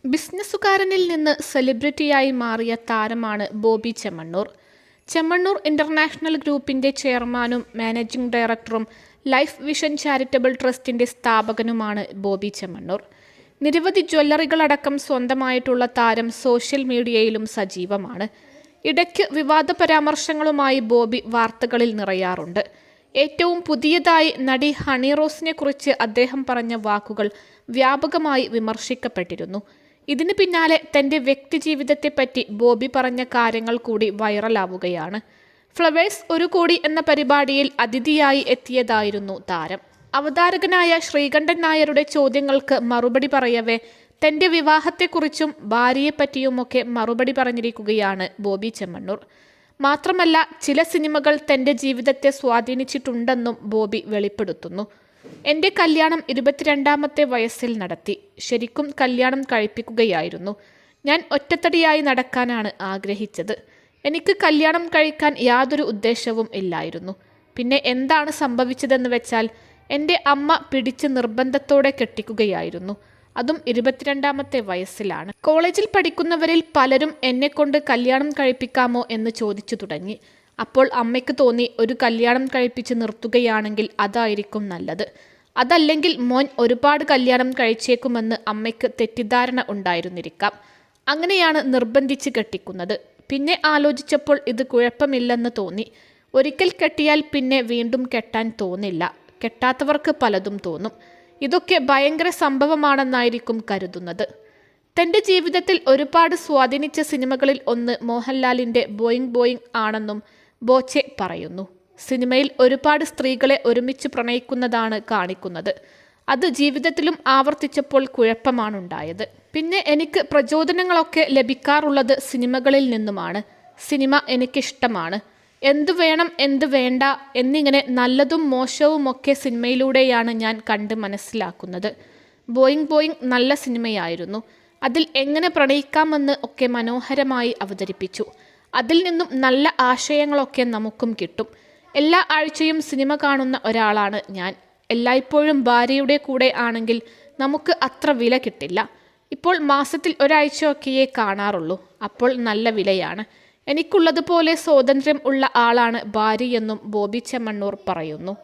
ബിസിനസ്സുകാരനിൽ നിന്ന് സെലിബ്രിറ്റിയായി മാറിയ താരമാണ് ബോബി ചെമ്മണ്ണൂർ. ചെമ്മണ്ണൂർ ഇന്റർനാഷണൽ ഗ്രൂപ്പിന്റെ ചെയർമാനും മാനേജിംഗ് ഡയറക്ടറും ലൈഫ് വിഷൻ ചാരിറ്റബിൾ ട്രസ്റ്റിന്റെ സ്ഥാപകനുമാണ് ബോബി ചെമ്മണ്ണൂർ. നിരവധി ജ്വല്ലറികളടക്കം സ്വന്തമായിട്ടുള്ള താരം സോഷ്യൽ മീഡിയയിലും സജീവമാണ്. ഇടയ്ക്ക് വിവാദ പരാമർശങ്ങളുമായി ബോബി വാർത്തകളിൽ നിറയാറുണ്ട്. ഏറ്റവും പുതിയതായി നടി ഹണി റോസിനെ കുറിച്ച് അദ്ദേഹം പറഞ്ഞ വാക്കുകൾ വ്യാപകമായി വിമർശിക്കപ്പെട്ടിരുന്നു. ഇതിന് പിന്നാലെ തന്റെ വ്യക്തിജീവിതത്തെപ്പറ്റി ബോബി പറഞ്ഞ കാര്യങ്ങൾ കൂടി വൈറലാവുകയാണ്. ഫ്ലവേഴ്സ് 1 കോടി എന്ന പരിപാടിയിൽ അതിഥിയായി എത്തിയതായിരുന്നു താരം. അവതാരകനായ ശ്രീകണ്ഠൻ നായരുടെ ചോദ്യങ്ങൾക്ക് മറുപടി പറയവേ തന്റെ വിവാഹത്തെക്കുറിച്ചും ഭാര്യയെപ്പറ്റിയുമൊക്കെ മറുപടി പറഞ്ഞിരിക്കുകയാണ് ബോബി ചെമ്മണ്ണൂർ. മാത്രമല്ല, ചില സിനിമകൾ തന്റെ ജീവിതത്തെ സ്വാധീനിച്ചിട്ടുണ്ടെന്നും ബോബി വെളിപ്പെടുത്തുന്നു. എൻ്റെ കല്യാണം 22ാമത്തെ വയസ്സിൽ നടത്തി. ശരിക്കും കല്യാണം കഴിപ്പിക്കുകയായിരുന്നു. ഞാൻ ഒറ്റത്തടിയായി നടക്കാനാണ് ആഗ്രഹിച്ചത്. എനിക്ക് കല്യാണം കഴിക്കാൻ യാതൊരു ഉദ്ദേശവും ഇല്ലായിരുന്നു. പിന്നെ എന്താണ് സംഭവിച്ചതെന്ന് വെച്ചാൽ എൻ്റെ അമ്മ പിടിച്ച് നിർബന്ധത്തോടെ കെട്ടിക്കുകയായിരുന്നു. അതും 22ാമത്തെ വയസ്സിലാണ്. കോളേജിൽ പഠിക്കുന്നവരിൽ പലരും എന്നെക്കൊണ്ട് കല്യാണം കഴിപ്പിക്കാമോ എന്ന് ചോദിച്ചു തുടങ്ങി. അപ്പോൾ അമ്മയ്ക്ക് തോന്നി, ഒരു കല്യാണം കഴിപ്പിച്ച് നിർത്തുകയാണെങ്കിൽ അതായിരിക്കും നല്ലത്. അതല്ലെങ്കിൽ മോൻ ഒരുപാട് കല്യാണം കഴിച്ചേക്കുമെന്ന് അമ്മയ്ക്ക് തെറ്റിദ്ധാരണ ഉണ്ടായിരുന്നിരിക്കാം. അങ്ങനെയാണ് നിർബന്ധിച്ച് കെട്ടിക്കുന്നത്. പിന്നെ ആലോചിച്ചപ്പോൾ ഇത് കുഴപ്പമില്ലെന്ന് തോന്നി. ഒരിക്കൽ കെട്ടിയാൽ പിന്നെ വീണ്ടും കെട്ടാൻ തോന്നില്ല. കെട്ടാത്തവർക്ക് പലതും തോന്നും. ഇതൊക്കെ ഭയങ്കര സംഭവമാണെന്നായിരിക്കും കരുതുന്നത്. തൻ്റെ ജീവിതത്തിൽ ഒരുപാട് സ്വാധീനിച്ച സിനിമകളിൽ ഒന്ന് മോഹൻലാലിൻ്റെ ബോയിങ് ബോയിങ് ആണെന്നും ബോച്ചെ പറയുന്നു. സിനിമയിൽ ഒരുപാട് സ്ത്രീകളെ ഒരുമിച്ച് പ്രണയിക്കുന്നതാണ് കാണിക്കുന്നത്. അത് ജീവിതത്തിലും ആവർത്തിച്ചപ്പോൾ കുഴപ്പമാണുണ്ടായത്. പിന്നെ എനിക്ക് പ്രചോദനങ്ങളൊക്കെ ലഭിക്കാറുള്ളത് സിനിമകളിൽ നിന്നുമാണ്. സിനിമ എനിക്കിഷ്ടമാണ്. എന്തു വേണം എന്തു വേണ്ട എന്നിങ്ങനെ നല്ലതും മോശവുമൊക്കെ സിനിമയിലൂടെയാണ് ഞാൻ കണ്ട് മനസ്സിലാക്കുന്നത്. ബോയിങ് ബോയിങ് നല്ല സിനിമയായിരുന്നു. അതിൽ എങ്ങനെ പ്രണയിക്കാമെന്ന് ഒക്കെ മനോഹരമായി അവതരിപ്പിച്ചു. അതിൽ നിന്നും നല്ല ആശയങ്ങളൊക്കെ നമുക്കും കിട്ടും. എല്ലാ ആഴ്ചയും സിനിമ കാണുന്ന ഒരാളാണ് ഞാൻ. എല്ലായ്പ്പോഴും ഭാര്യയുടെ കൂടെ ആണെങ്കിൽ നമുക്ക് അത്ര വില കിട്ടില്ല. ഇപ്പോൾ മാസത്തിൽ ഒരാഴ്ചയൊക്കെയേ കാണാറുള്ളൂ. അപ്പോൾ നല്ല വിലയാണ്. എനിക്കുള്ളതുപോലെ സ്വാതന്ത്ര്യം ഉള്ള ആളാണ് ഭാര്യയെന്നും ബോബി ചെമ്മണ്ണൂർ പറയുന്നു.